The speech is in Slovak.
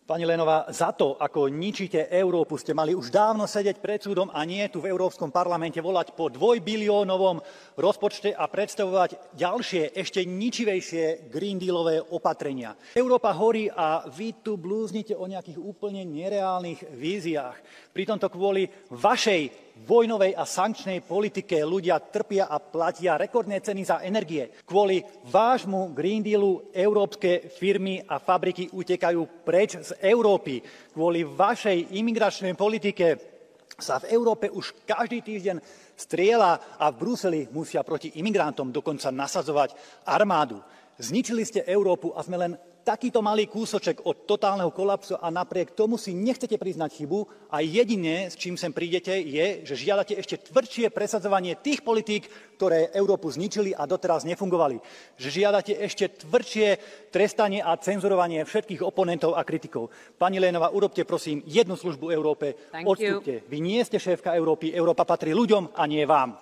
Pani Lenová, za to, ako ničíte Európu, ste mali už dávno sedieť pred súdom a nie tu v Európskom parlamente volať po 2-biliónovom rozpočte a predstavovať ďalšie, ešte ničivejšie Green Dealové opatrenia. Európa horí a vy tu blúznite o nejakých úplne nereálnych víziách. Pritom to kvôli vašej vojnovej a sankčnej politike ľudia trpia a platia rekordné ceny za energie. Kvôli vášmu Green Dealu európske firmy a fabriky utekajú preč z Európy. Kvôli vašej imigračnej politike sa v Európe už každý týždeň strieľa a v Bruseli musia proti imigrantom dokonca nasadzovať armádu. Zničili ste Európu a sme len takýto malý kúsoček od totálneho kolapsu a napriek tomu si nechcete priznať chybu a jediné, s čím sem prídete, je, že žiadate ešte tvrdšie presadzovanie tých politík, ktoré Európu zničili a doteraz nefungovali. Že žiadate ešte tvrdšie trestanie a cenzurovanie všetkých oponentov a kritikov. Pani Lenová, urobte prosím jednu službu Európe. Odstúpte. Vy nie ste šéfka Európy, Európa patrí ľuďom a nie vám.